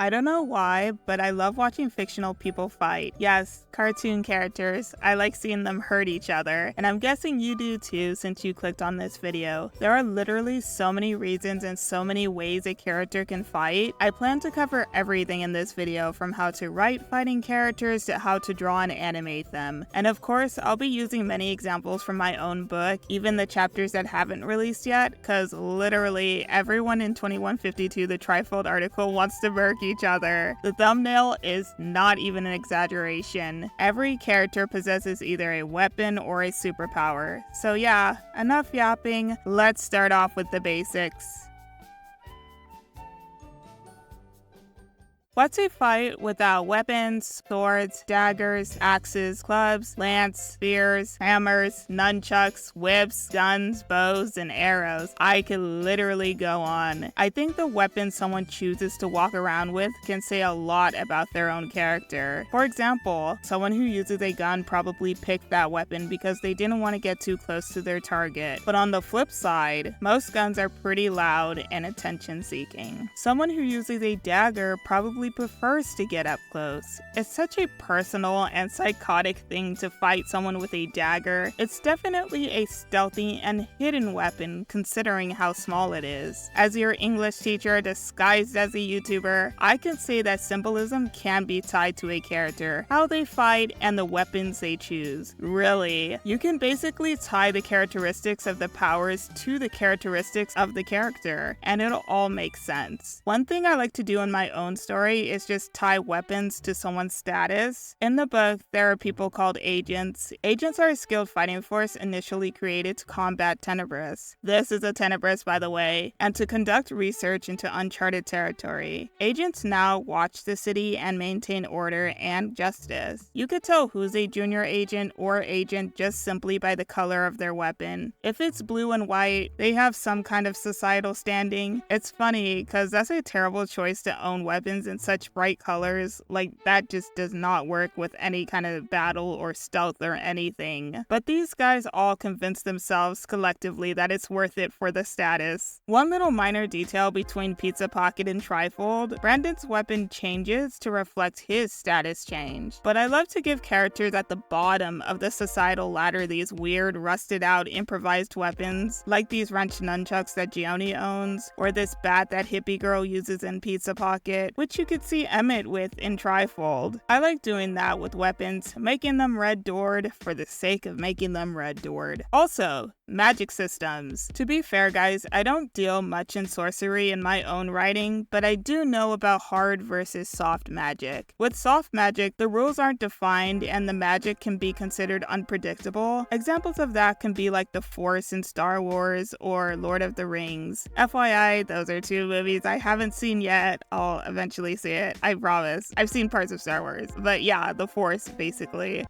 I don't know why, but I love watching fictional people fight. Yes, cartoon characters. I like seeing them hurt each other, and I'm guessing you do too since you clicked on this video. There are literally so many reasons and so many ways a character can fight. I plan to cover everything in this video, from how to write fighting characters to how to draw and animate them. And of course, I'll be using many examples from my own book, even the chapters that haven't released yet, cause literally everyone in 2152 the Trifold article wants to murk each other. The thumbnail is not even an exaggeration. Every character possesses either a weapon or a superpower. So yeah, enough yapping, let's start off with the basics. What's a fight without weapons, swords, daggers, axes, clubs, lance, spears, hammers, nunchucks, whips, guns, bows, and arrows? I could literally go on. I think the weapon someone chooses to walk around with can say a lot about their own character. For example, someone who uses a gun probably picked that weapon because they didn't want to get too close to their target. But on the flip side, most guns are pretty loud and attention-seeking. Someone who uses a dagger probably prefers to get up close. It's such a personal and psychotic thing to fight someone with a dagger. It's definitely a stealthy and hidden weapon considering how small it is. As your English teacher disguised as a YouTuber, I can say that symbolism can be tied to a character, how they fight, and the weapons they choose. Really, you can basically tie the characteristics of the powers to the characteristics of the character, and it'll all make sense. One thing I like to do in my own story is just tie weapons to someone's status. In the book, there are people called agents. Agents are a skilled fighting force initially created to combat Tenebris. This is a Tenebris, by the way, and to conduct research into uncharted territory. Agents now watch the city and maintain order and justice. You could tell who's a junior agent or agent just simply by the color of their weapon. If it's blue and white, they have some kind of societal standing. It's funny, because that's a terrible choice to own weapons in such bright colors. Like, that just does not work with any kind of battle or stealth or anything. But these guys all convince themselves collectively that it's worth it for the status. One little minor detail between Pizza Pocket and Trifold, Brandon's weapon changes to reflect his status change. But I love to give characters at the bottom of the societal ladder these weird, rusted out, improvised weapons, like these wrench nunchucks that Gioni owns, or this bat that hippie girl uses in Pizza Pocket, which you could see Emmett with in Trifold. I like doing that with weapons, making them red-doored for the sake of making them red-doored. Also, magic systems. To be fair guys, I don't deal much in sorcery in my own writing, but I do know about hard versus soft magic. With soft magic, the rules aren't defined and the magic can be considered unpredictable. Examples of that can be like the Force in Star Wars or Lord of the Rings. FYI, those are two movies I haven't seen yet. I'll eventually see it, I promise. I've seen parts of Star Wars, but yeah, the Force basically.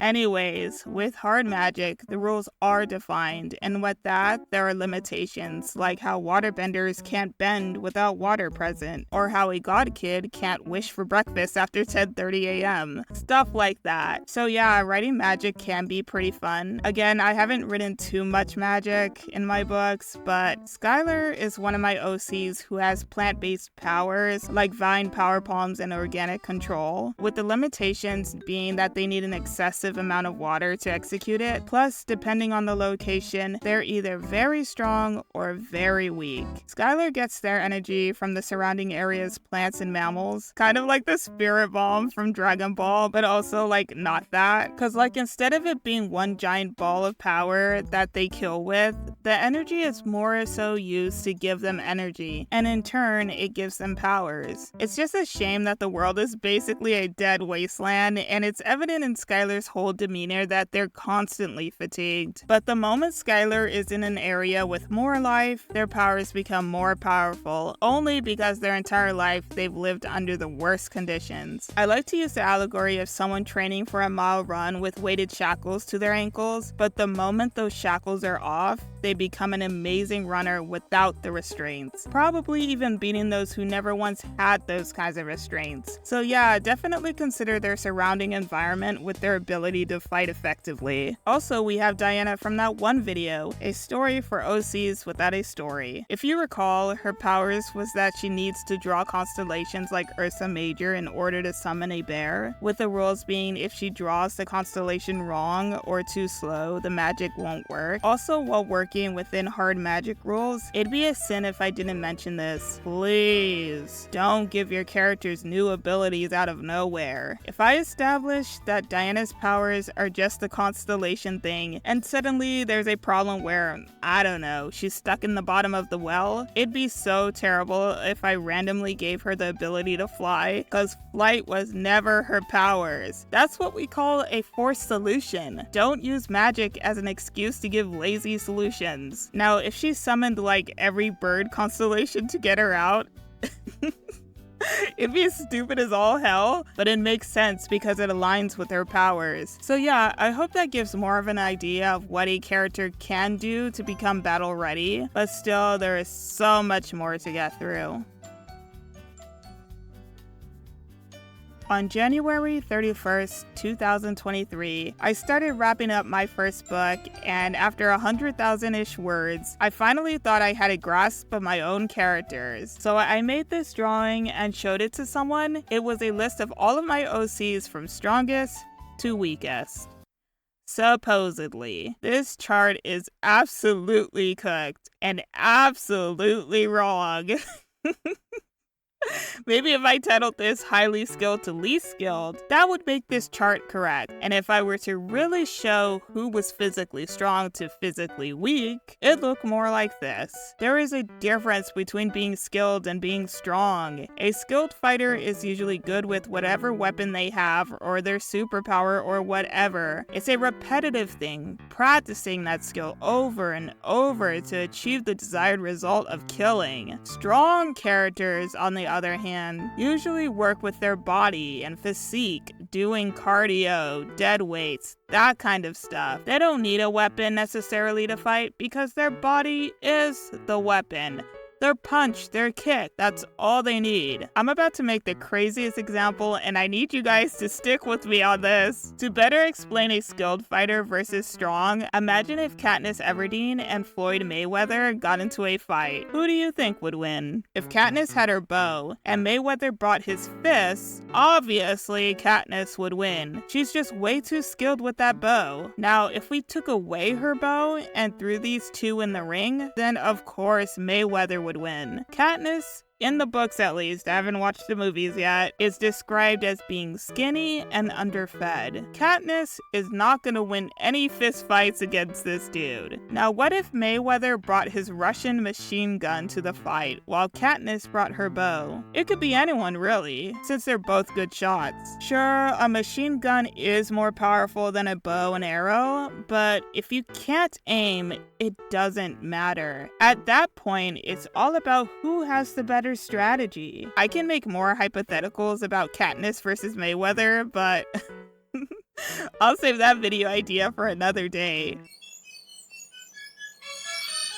Anyways, with hard magic, the rules are defined, and with that, there are limitations, like how waterbenders can't bend without water present, or how a god kid can't wish for breakfast after 10:30 a.m. Stuff like that. So yeah, writing magic can be pretty fun. Again, I haven't written too much magic in my books, but Skylar is one of my OCs who has plant-based powers, like vine power palms and organic control, with the limitations being that they need an excessive amount of water to execute it. Plus, depending on the location, they're either very strong or very weak. Skylar gets their energy from the surrounding area's plants and mammals, kind of like the spirit bomb from Dragon Ball, but also like not that. Cause like instead of it being one giant ball of power that they kill with, the energy is more so used to give them energy, and in turn, it gives them powers. It's just a shame that the world is basically a dead wasteland, and it's evident in Skylar's whole demeanor that they're constantly fatigued. But the moment Skylar is in an area with more life, their powers become more powerful, only because their entire life they've lived under the worst conditions. I like to use the allegory of someone training for a mile run with weighted shackles to their ankles, but the moment those shackles are off, they become an amazing runner without the restraints, probably even beating those who never once had those kinds of restraints. So yeah, definitely consider their surrounding environment with their ability to fight effectively. Also, we have Diana from that one video, a story for OCs without a story. If you recall, her powers was that she needs to draw constellations like Ursa Major in order to summon a bear, with the rules being if she draws the constellation wrong or too slow, the magic won't work. Also, while working within hard magic rules, it'd be a sin if I didn't mention this. Please, don't give your characters new abilities out of nowhere. If I establish that Diana's powers are just the constellation thing, and suddenly there's a problem where, I don't know, she's stuck in the bottom of the well, it'd be so terrible if I randomly gave her the ability to fly, cause flight was never her powers. That's what we call a forced solution. Don't use magic as an excuse to give lazy solutions. Now, if she summoned like every bird constellation to get her out, it'd be stupid as all hell, but it makes sense because it aligns with her powers. So yeah, I hope that gives more of an idea of what a character can do to become battle ready, but still there is so much more to get through. On January 31st, 2023, I started wrapping up my first book, and after 100,000-ish words, I finally thought I had a grasp of my own characters. So I made this drawing and showed it to someone. It was a list of all of my OCs from strongest to weakest. Supposedly, this chart is absolutely cooked and absolutely wrong. Maybe if I titled this highly skilled to least skilled, that would make this chart correct. And if I were to really show who was physically strong to physically weak, it'd look more like this. There is a difference between being skilled and being strong. A skilled fighter is usually good with whatever weapon they have or their superpower or whatever. It's a repetitive thing, practicing that skill over and over to achieve the desired result of killing. Strong characters, on the other hand, usually work with their body and physique, doing cardio, dead weights, that kind of stuff. They don't need a weapon necessarily to fight because their body is the weapon. Their punch, their kick, that's all they need. I'm about to make the craziest example, and I need you guys to stick with me on this. To better explain a skilled fighter versus strong, imagine if Katniss Everdeen and Floyd Mayweather got into a fight. Who do you think would win? If Katniss had her bow, and Mayweather brought his fists, obviously Katniss would win. She's just way too skilled with that bow. Now, if we took away her bow and threw these two in the ring, then of course Mayweather would win. Katniss, in the books at least, I haven't watched the movies yet, is described as being skinny and underfed. Katniss is not gonna win any fist fights against this dude. Now what if Mayweather brought his Russian machine gun to the fight while Katniss brought her bow? It could be anyone really, since they're both good shots. Sure, a machine gun is more powerful than a bow and arrow, but if you can't aim, it doesn't matter. At that point, it's all about who has the better strategy. I can make more hypotheticals about Katniss versus Mayweather, but I'll save that video idea for another day.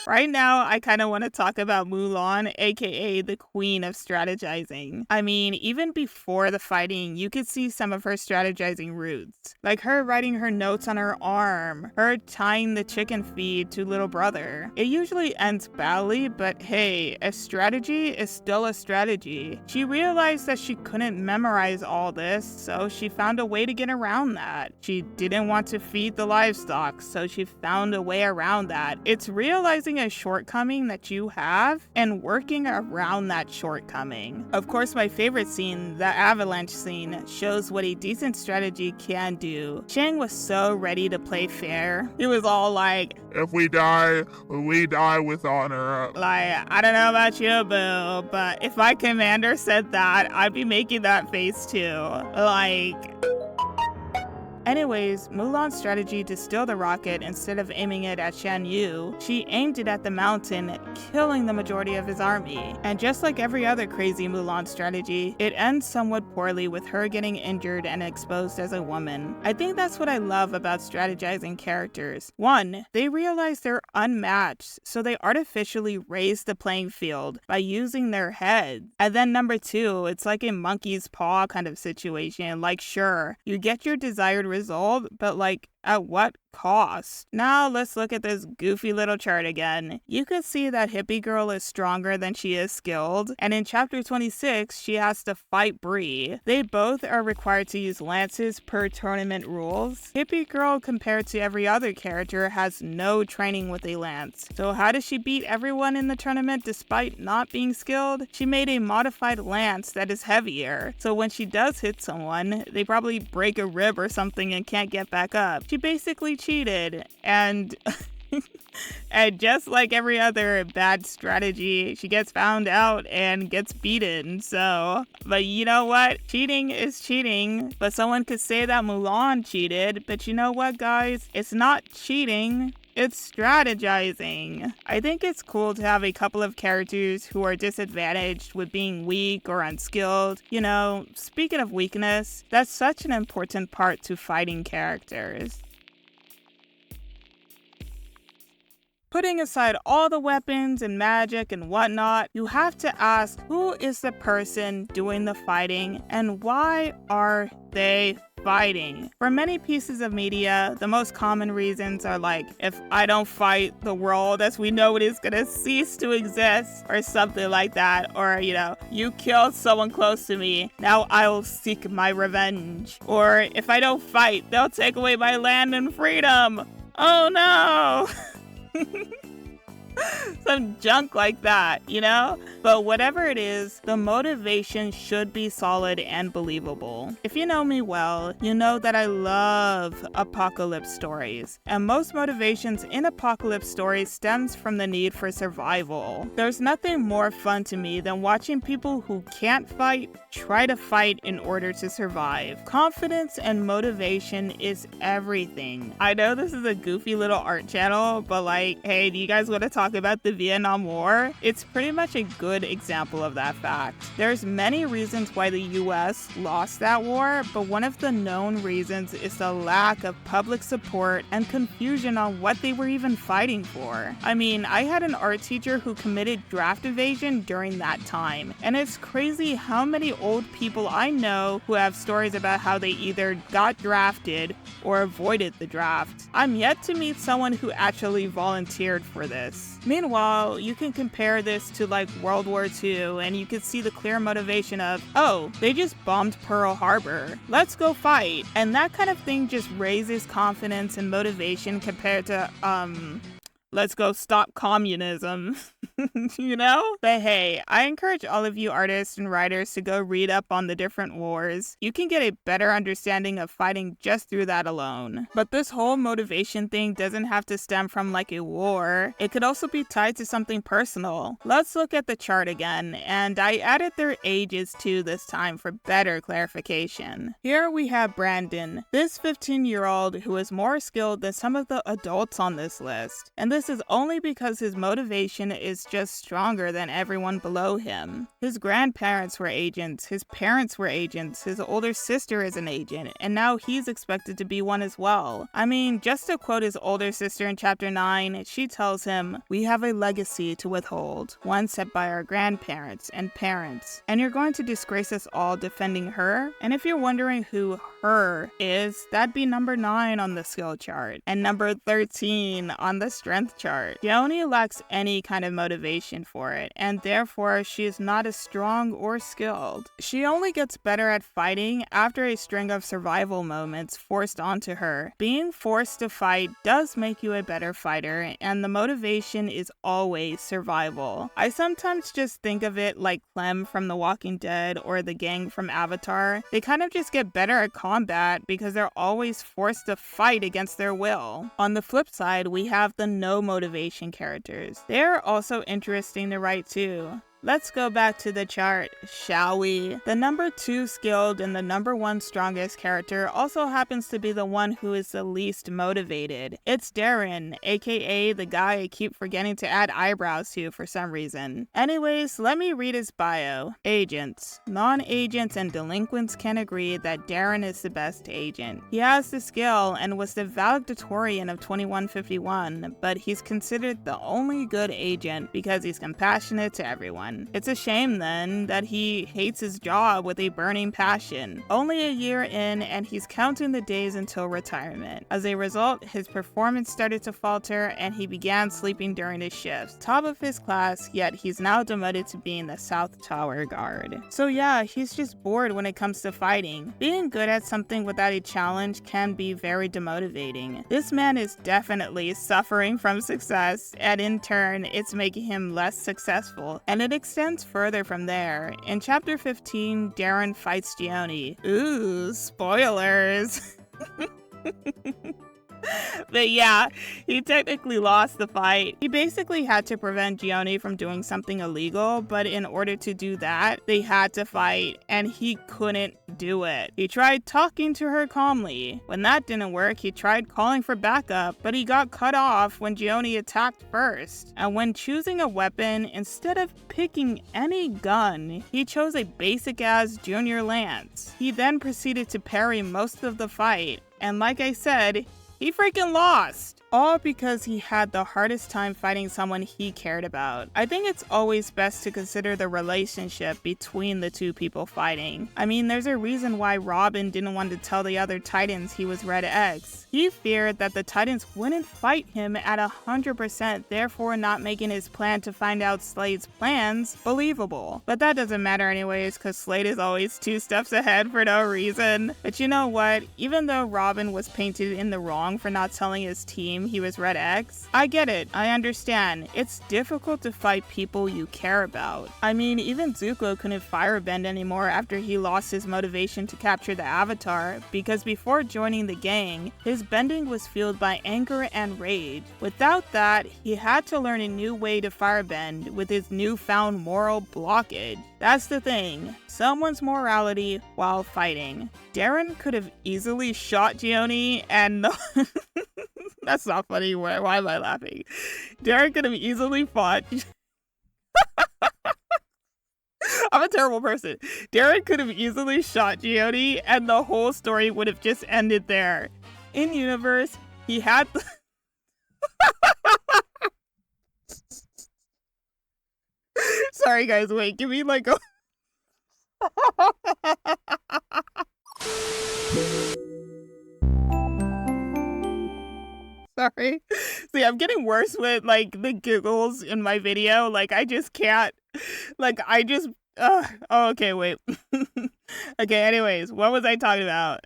Right now, I kind of want to talk about Mulan, aka the queen of strategizing. I mean, even before the fighting, you could see some of her strategizing routes. Like her writing her notes on her arm, her tying the chicken feed to little brother. It usually ends badly, but hey, a strategy is still a strategy. She realized that she couldn't memorize all this, so she found a way to get around that. She didn't want to feed the livestock, so she found a way around that. It's realizing a shortcoming that you have and working around that shortcoming. Of course, my favorite scene, the avalanche scene, shows what a decent strategy can do. Chang was so ready to play fair. He was all like, "If we die with honor." Like, I don't know about you, boo, but if my commander said that, I'd be making that face too. Like... Anyways, Mulan's strategy to steal the rocket instead of aiming it at Shan Yu, she aimed it at the mountain, killing the majority of his army. And just like every other crazy Mulan strategy, it ends somewhat poorly with her getting injured and exposed as a woman. I think that's what I love about strategizing characters. 1, they realize they're unmatched, so they artificially raise the playing field by using their heads. And then number 2, it's like a monkey's paw kind of situation. Like, sure, you get your desired result, but like, at what cost? Now let's look at this goofy little chart again. You could see that Hippie Girl is stronger than she is skilled, and in chapter 26, she has to fight Bree. They both are required to use lances per tournament rules. Hippie Girl, compared to every other character, has no training with a lance. So how does she beat everyone in the tournament despite not being skilled? She made a modified lance that is heavier, so when she does hit someone, they probably break a rib or something and can't get back up. She basically cheated, and and just like every other bad strategy, she gets found out and gets beaten. So, but you know what? Cheating is cheating. But someone could say that Mulan cheated, but you know what, guys? It's not cheating. It's strategizing. I think it's cool to have a couple of characters who are disadvantaged with being weak or unskilled. You know, speaking of weakness, that's such an important part to fighting characters. Putting aside all the weapons and magic and whatnot, you have to ask, who is the person doing the fighting and why are they fighting? For many pieces of media, the most common reasons are like, if I don't fight, the world as we know it is gonna cease to exist, or something like that. Or, you know, you killed someone close to me, now I'll seek my revenge. Or, if I don't fight, they'll take away my land and freedom. Oh no! Some junk like that, you know? But whatever it is, the motivation should be solid and believable. If you know me well, you know that I love apocalypse stories, and most motivations in apocalypse stories stems from the need for survival. There's nothing more fun to me than watching people who can't fight try to fight in order to survive. Confidence and motivation is everything. I know this is a goofy little art channel, but like, hey, do you guys want to talk about the Vietnam War? It's pretty much a good example of that fact. There's many reasons why the US lost that war, but one of the known reasons is the lack of public support and confusion on what they were even fighting for. I mean, I had an art teacher who committed draft evasion during that time, and it's crazy how many old people I know who have stories about how they either got drafted or avoided the draft. I'm yet to meet someone who actually volunteered for this. Meanwhile, you can compare this to like World War II, and you can see the clear motivation of, oh, they just bombed Pearl Harbor, let's go fight. And that kind of thing just raises confidence and motivation compared to, let's go stop communism, you know? But hey, I encourage all of you artists and writers to go read up on the different wars. You can get a better understanding of fighting just through that alone. But this whole motivation thing doesn't have to stem from like a war. It could also be tied to something personal. Let's look at the chart again, and I added their ages too this time for better clarification. Here we have Brandon, this 15-year-old who is more skilled than some of the adults on this list. And this is only because his motivation is just stronger than everyone below him. His grandparents were agents, his parents were agents, his older sister is an agent, and now he's expected to be one as well. I mean, just to quote his older sister in chapter 9, she tells him, "We have a legacy to withhold, one set by our grandparents and parents, and you're going to disgrace us all defending her?" And if you're wondering who her is, that'd be number 9 on the skill chart, and number 13 on the strength chart. Jeoni lacks any kind of motivation for it, and therefore she is not as strong or skilled. She only gets better at fighting after a string of survival moments forced onto her. Being forced to fight does make you a better fighter, and the motivation is always survival. I sometimes just think of it like Clem from The Walking Dead or the gang from Avatar. They kind of just get better at combat because they're always forced to fight against their will. On the flip side, we have the no motivation characters. They're also interesting to write too. Let's go back to the chart, shall we? The number 2 skilled and the number 1 strongest character also happens to be the one who is the least motivated. It's Darren, aka the guy I keep forgetting to add eyebrows to for some reason. Anyways, let me read his bio. Agents. Non-agents and delinquents can agree that Darren is the best agent. He has the skill and was the valedictorian of 2151, but he's considered the only good agent because he's compassionate to everyone. It's a shame then that he hates his job with a burning passion. Only a year in and he's counting the days until retirement. As a result, his performance started to falter and he began sleeping during his shifts. Top of his class, yet he's now demoted to being the South Tower Guard. So yeah, he's just bored when it comes to fighting. Being good at something without a challenge can be very demotivating. This man is definitely suffering from success, and in turn, it's making him less successful. And it extends further from there. In chapter 15, Darren fights Gioni. Ooh, spoilers! But yeah, he technically lost the fight. He basically had to prevent Gioni from doing something illegal, but in order to do that, they had to fight, and he couldn't do it. He tried talking to her calmly. When that didn't work, he tried calling for backup, but he got cut off when Gioni attacked first. And when choosing a weapon, instead of picking any gun, he chose a basic-ass junior lance. He then proceeded to parry most of the fight, and like I said, he freaking lost! All because he had the hardest time fighting someone he cared about. I think it's always best to consider the relationship between the two people fighting. I mean, there's a reason why Robin didn't want to tell the other Titans he was Red X. He feared that the Titans wouldn't fight him at 100%, therefore not making his plan to find out Slade's plans believable. But that doesn't matter anyways, cause Slade is always 2 steps ahead for no reason. But you know what? Even though Robin was painted in the wrong for not telling his team he was Red X, I get it, I understand. It's difficult to fight people you care about. I mean, even Zuko couldn't firebend anymore after he lost his motivation to capture the Avatar, because before joining the gang, his bending was fueled by anger and rage. Without that, he had to learn a new way to firebend with his newfound moral blockage. That's the thing, someone's morality while fighting. Darren could have easily shot Gioni and that's not funny. Why am I laughing? Darren could have easily fought. I'm a terrible person. Darren could have easily shot Gioni and the whole story would have just ended there. In universe, he had Sorry guys, wait, give me like a Sorry. See, I'm getting worse with like the giggles in my video. Like I just can't. Like I just. Oh, okay, wait. Okay, anyways, what was I talking about?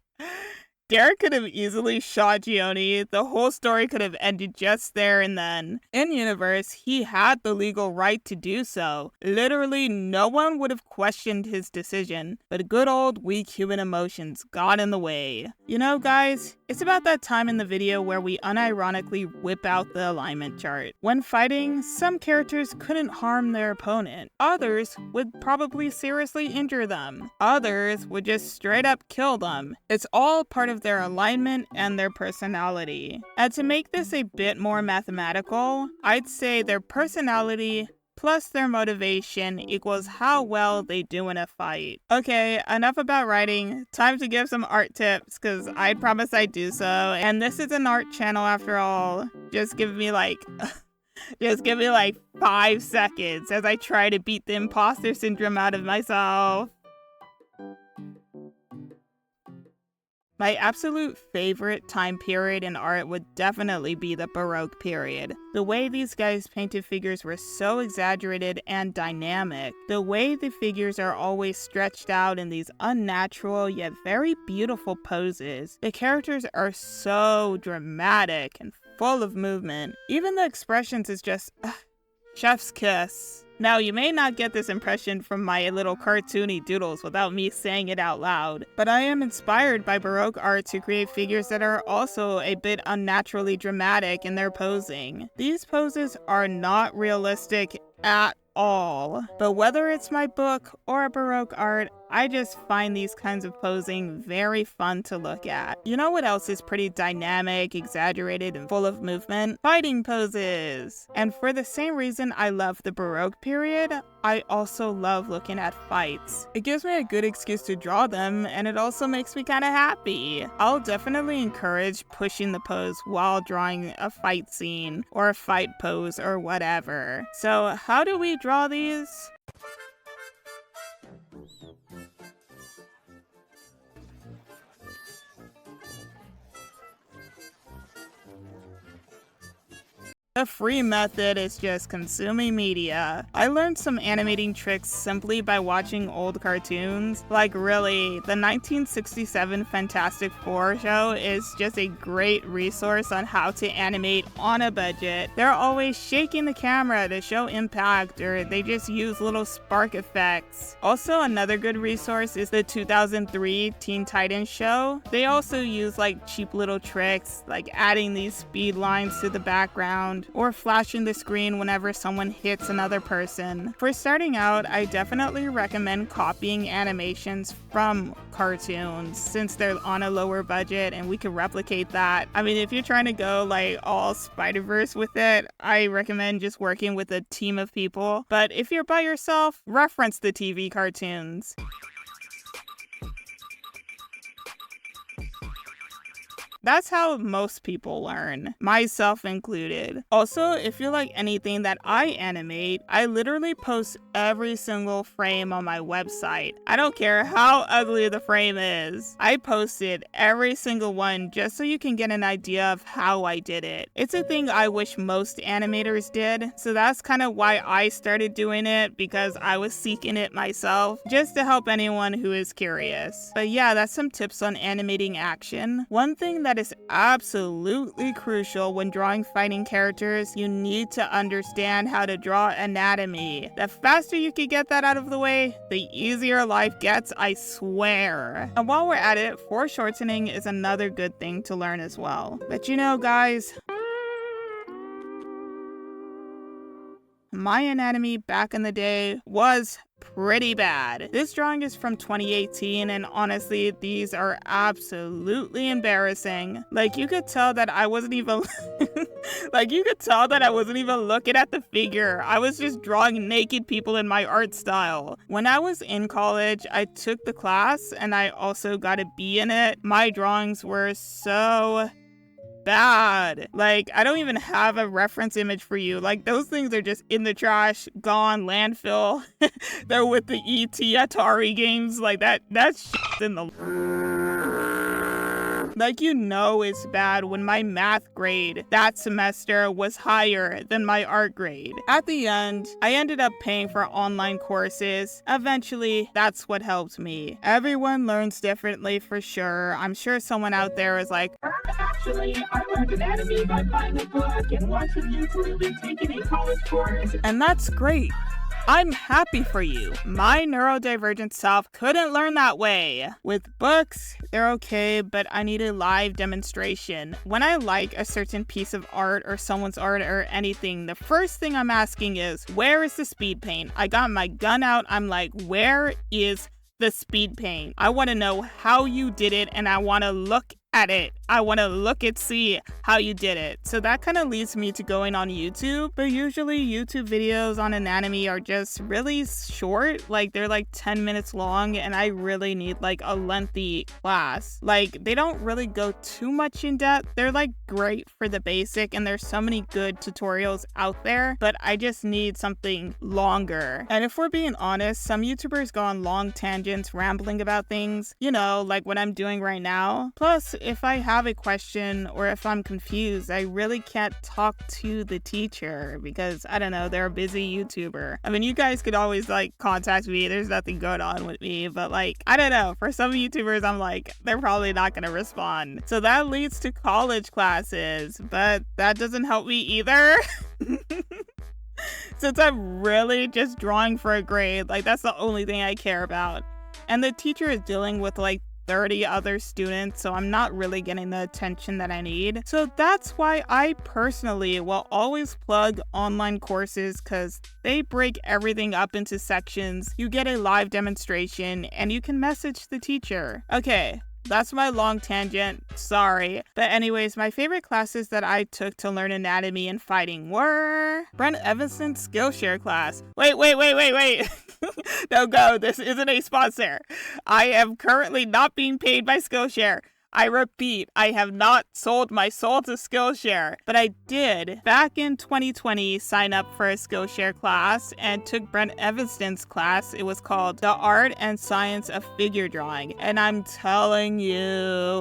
Derek could have easily shot Gioni. The whole story could have ended just there and then. In universe, he had the legal right to do so. Literally, no one would have questioned his decision, but good old weak human emotions got in the way. You know, guys, it's about that time in the video where we unironically whip out the alignment chart. When fighting, some characters couldn't harm their opponent. Others would probably seriously injure them. Others would just straight up kill them. It's all part of their alignment and their personality. And to make this a bit more mathematical, I'd say their personality plus their motivation equals how well they do in a fight. Okay, enough about writing. Time to give some art tips, because I promise I do so. And this is an art channel after all. Just give me like 5 seconds as I try to beat the imposter syndrome out of myself. My absolute favorite time period in art would definitely be the Baroque period. The way these guys painted figures were so exaggerated and dynamic. The way the figures are always stretched out in these unnatural yet very beautiful poses. The characters are so dramatic and full of movement. Even the expressions is just chef's kiss. Now, you may not get this impression from my little cartoony doodles without me saying it out loud, but I am inspired by Baroque art to create figures that are also a bit unnaturally dramatic in their posing. These poses are not realistic at all. But whether it's my book or Baroque art, I just find these kinds of posing very fun to look at. You know what else is pretty dynamic, exaggerated, and full of movement? Fighting poses! And for the same reason I love the Baroque period, I also love looking at fights. It gives me a good excuse to draw them, and it also makes me kinda happy. I'll definitely encourage pushing the pose while drawing a fight scene, or a fight pose, or whatever. So how do we draw these? The free method is just consuming media. I learned some animating tricks simply by watching old cartoons. Like really, the 1967 Fantastic Four show is just a great resource on how to animate on a budget. They're always shaking the camera to show impact, or they just use little spark effects. Also, another good resource is the 2003 Teen Titans show. They also use like cheap little tricks, like adding these speed lines to the background, or flashing the screen whenever someone hits another person. For starting out, I definitely recommend copying animations from cartoons since they're on a lower budget and we can replicate that. I mean, if you're trying to go like all Spider-Verse with it, I recommend just working with a team of people. But if you're by yourself, reference the TV cartoons. That's how most people learn, myself included. Also, if you like anything that I animate, I literally post every single frame on my website. I don't care how ugly the frame is. I posted every single one just so you can get an idea of how I did it. It's a thing I wish most animators did, so that's kind of why I started doing it, because I was seeking it myself, just to help anyone who is curious. But yeah, that's some tips on animating action. One thing that is absolutely crucial when drawing fighting characters, you need to understand how to draw anatomy. The faster you can get that out of the way, the easier life gets, I swear. And while we're at it, foreshortening is another good thing to learn as well. But you know, guys, my anatomy back in the day was pretty bad. This drawing is from 2018, and honestly, these are absolutely embarrassing. Like, you could tell that I wasn't even looking at the figure. I was just drawing naked people in my art style. When I was in college, I took the class and I also got a B in it. My drawings were so bad. Like, I don't even have a reference image for you. Like, those things are just in the trash, gone, landfill. They're with the E.T. Atari games. Like, that shit's in the... Like, you know it's bad when my math grade that semester was higher than my art grade. At the end, I ended up paying for online courses. Eventually, that's what helped me. Everyone learns differently for sure. I'm sure someone out there is like, actually, I learned anatomy by buying a book and watching YouTube and taking a college course. And that's great. I'm happy for you. My neurodivergent self couldn't learn that way. With books, they're okay, but I need a live demonstration. When I like a certain piece of art or someone's art or anything, the first thing I'm asking is, where is the speed paint? I got my gun out. I'm like, where is the speed paint? I want to know how you did it, and I want to look at it. I want to look and see how you did it. So that kind of leads me to going on YouTube, but usually YouTube videos on anatomy are just really short. Like, they're like 10 minutes long, and I really need like a lengthy class. Like, they don't really go too much in depth. They're like great for the basic, and there's so many good tutorials out there, but I just need something longer. And if we're being honest, some YouTubers go on long tangents rambling about things, you know, like what I'm doing right now. Plus, if I have a question or if I'm confused, I really can't talk to the teacher because, I don't know, they're a busy YouTuber. I mean, you guys could always like contact me. There's nothing going on with me, but like, I don't know. For some YouTubers, I'm like, they're probably not going to respond. So that leads to college classes, but that doesn't help me either. Since I'm really just drawing for a grade, like that's the only thing I care about. And the teacher is dealing with like 30 other students, so I'm not really getting the attention that I need. So that's why I personally will always plug online courses, because they break everything up into sections. You get a live demonstration and you can message the teacher. Okay, that's my long tangent, sorry. But anyways, my favorite classes that I took to learn anatomy and fighting were Brent Eviston's Skillshare class. Wait. No, go, this isn't a sponsor. I am currently not being paid by Skillshare. I repeat, I have not sold my soul to Skillshare, but I did, back in 2020, sign up for a Skillshare class and took Brent Eviston's class. It was called The Art and Science of Figure Drawing, and I'm telling you,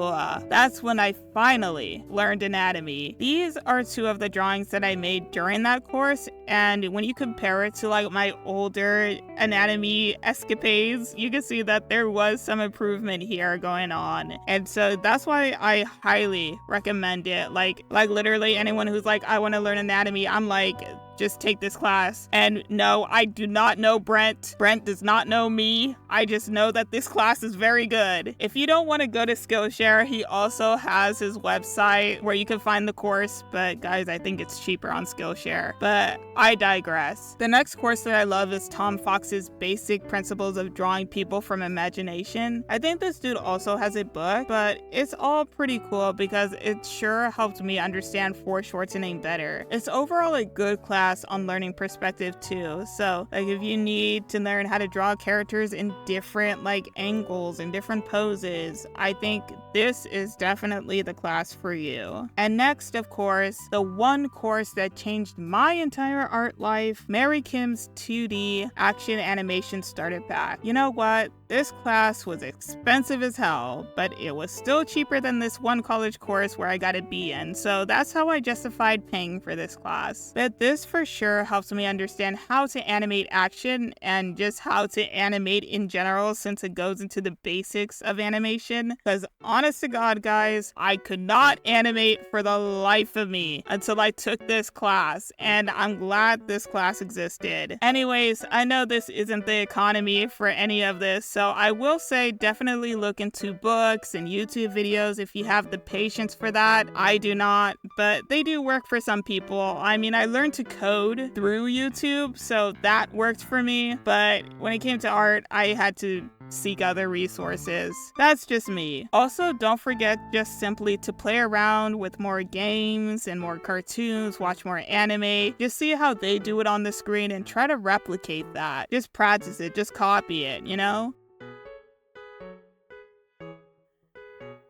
that's when I finally learned anatomy. These are two of the drawings that I made during that course, and when you compare it to like my older anatomy escapades, you can see that there was some improvement here going on. And so that's why I highly recommend it. Like literally anyone who's like, I want to learn anatomy, I'm like, just take this class. And no, I do not know Brent. Brent does not know me. I just know that this class is very good. If you don't want to go to Skillshare, he also has his website where you can find the course. But guys, I think it's cheaper on Skillshare. But I digress. The next course that I love is Tom Fox's Basic Principles of Drawing People from Imagination. I think this dude also has a book, but it's all pretty cool because it sure helped me understand foreshortening better. It's overall a good class on learning perspective too. So like if you need to learn how to draw characters in different like angles and different poses, I think this is definitely the class for you. And next, of course, the one course that changed my entire art life, Mary Kim's 2D Action Animation Starter Pack. You know what? This class was expensive as hell, but it was still cheaper than this one college course where I got a B in, so that's how I justified paying for this class. But this for sure helps me understand how to animate action and just how to animate in general, since it goes into the basics of animation. Because honest to God, guys, I could not animate for the life of me until I took this class, and I'm glad this class existed. Anyways, I know this isn't the economy for any of this, so I will say definitely look into books and YouTube videos if you have the patience for that. I do not, but they do work for some people. I mean, I learned to code through YouTube, so that worked for me, but when it came to art, I had to seek other resources. That's just me. Also, don't forget just simply to play around with more games and more cartoons, watch more anime, just see how they do it on the screen and try to replicate that. Just practice it, just copy it, you know?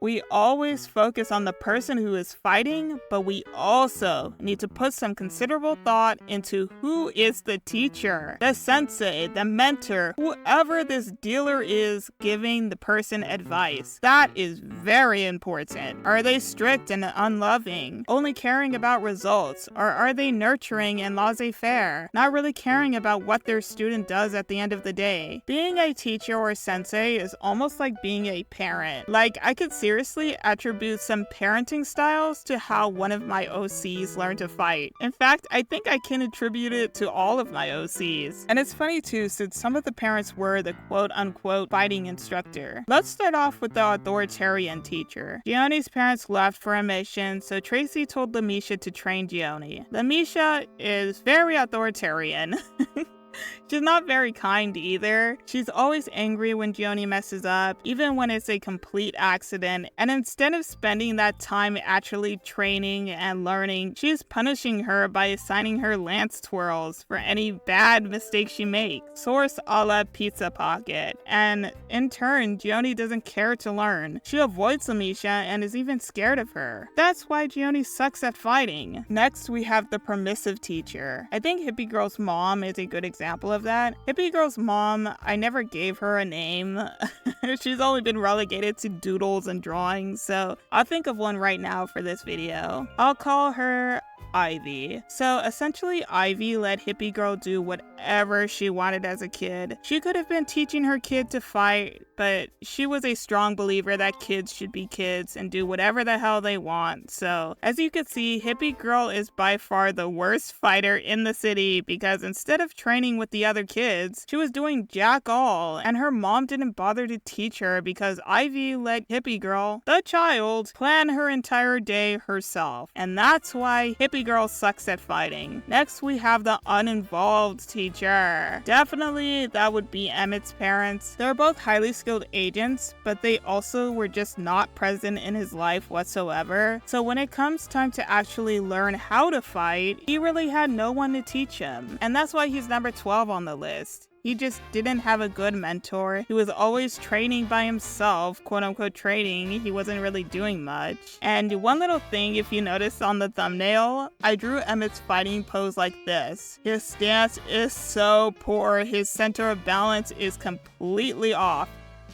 We always focus on the person who is fighting, but we also need to put some considerable thought into who is the teacher, the sensei, the mentor, whoever this dealer is giving the person advice. That is very important. Are they strict and unloving, only caring about results, or are they nurturing and laissez-faire, not really caring about what their student does at the end of the day? Being a teacher or sensei is almost like being a parent. Like, I could seriously attribute some parenting styles to how one of my OCs learned to fight. In fact, I think I can attribute it to all of my OCs. And it's funny too, since some of the parents were the quote-unquote fighting instructor. Let's start off with the authoritarian teacher. Gioni's parents left for a mission, so Tracy told Lamisha to train Gioni. Lamisha is very authoritarian. She's not very kind either. She's always angry when Gioni messes up, even when it's a complete accident, and instead of spending that time actually training and learning, she's punishing her by assigning her lance twirls for any bad mistakes she makes. Source a la Pizza Pocket. And in turn, Gioni doesn't care to learn. She avoids Lamisha and is even scared of her. That's why Gioni sucks at fighting. Next, we have the permissive teacher. I think Hippie Girl's mom is a good example of that. Hippie Girl's mom, I never gave her a name. She's only been relegated to doodles and drawings, so I'll think of one right now for this video. I'll call her Ivy. So essentially, Ivy let Hippie Girl do whatever she wanted as a kid. She could have been teaching her kid to fight, but she was a strong believer that kids should be kids and do whatever the hell they want. So as you can see, Hippie Girl is by far the worst fighter in the city because instead of training with the other kids, she was doing jack all, and her mom didn't bother to teach her because Ivy let Hippie Girl, the child, plan her entire day herself. And that's why Hippie Girl sucks at fighting. Next, we have the uninvolved teacher. Definitely that would be Emmett's parents. They're both highly skilled agents, but they also were just not present in his life whatsoever. So when it comes time to actually learn how to fight, he really had no one to teach him. And that's why he's number 12 on the list. He just didn't have a good mentor. He was always training by himself, quote unquote training. He wasn't really doing much. And one little thing, if you notice on the thumbnail, I drew Emmett's fighting pose like this. His stance is so poor. His center of balance is completely off.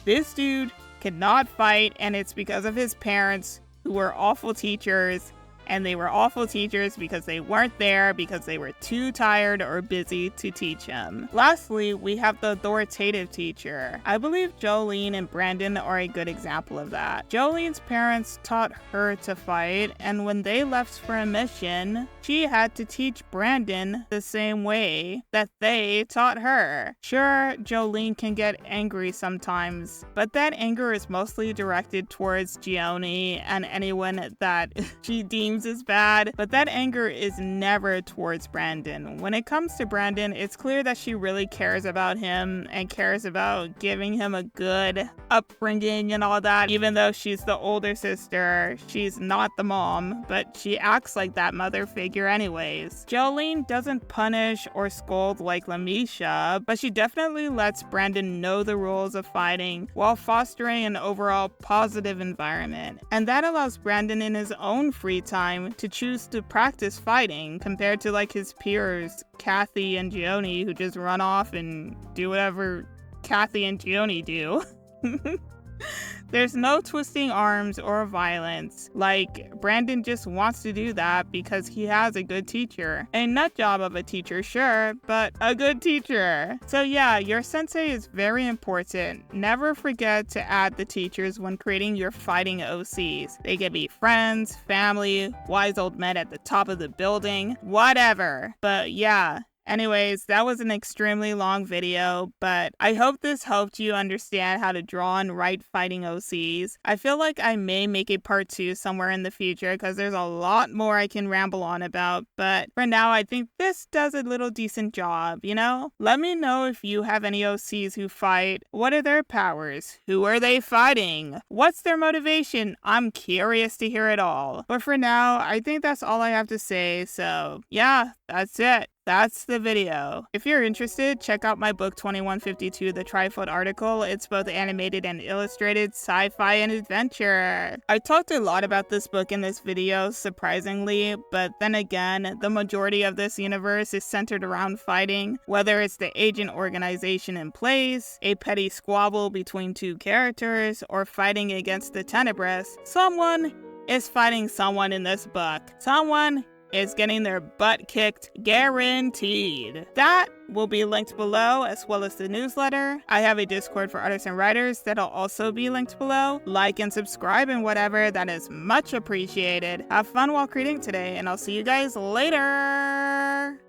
This dude cannot fight, and it's because of his parents who were awful teachers. And they were awful teachers because they weren't there because they were too tired or busy to teach him. Lastly, we have the authoritative teacher. I believe Jolene and Brandon are a good example of that. Jolene's parents taught her to fight, and when they left for a mission, she had to teach Brandon the same way that they taught her. Sure, Jolene can get angry sometimes, but that anger is mostly directed towards Gioni and anyone that she deems is bad, but that anger is never towards Brandon. When it comes to Brandon, it's clear that she really cares about him and cares about giving him a good upbringing and all that. Even though she's the older sister, she's not the mom, but she acts like that mother figure anyways. Jolene doesn't punish or scold like Lamisha, but she definitely lets Brandon know the rules of fighting while fostering an overall positive environment. And that allows Brandon in his own free time to choose to practice fighting compared to like his peers, Kathy and Gioni, who just run off and do whatever Kathy and Gioni do. There's no twisting arms or violence. Like, Brandon just wants to do that because he has a good teacher. A nut job of a teacher, sure, but a good teacher. So yeah, your sensei is very important. Never forget to add the teachers when creating your fighting OCs. They can be friends, family, wise old men at the top of the building, whatever. But yeah. Anyways, that was an extremely long video, but I hope this helped you understand how to draw and write fighting OCs. I feel like I may make a part 2 somewhere in the future because there's a lot more I can ramble on about, but for now I think this does a little decent job, you know? Let me know if you have any OCs who fight. What are their powers? Who are they fighting? What's their motivation? I'm curious to hear it all. But for now, I think that's all I have to say, so yeah, that's it. That's the video. If you're interested, check out my book 2152, the Trifold article. It's both animated and illustrated, sci-fi and adventure. I talked a lot about this book in this video, surprisingly, but then again, the majority of this universe is centered around fighting, whether it's the agent organization in place, a petty squabble between two characters, or fighting against the Tenebris. Someone is fighting someone in this book. Someone is getting their butt kicked, guaranteed. That will be linked below, as well as the newsletter. I have a Discord for artists and writers that'll also be linked below. Like and subscribe and whatever, that is much appreciated. Have fun while creating today, and I'll see you guys later!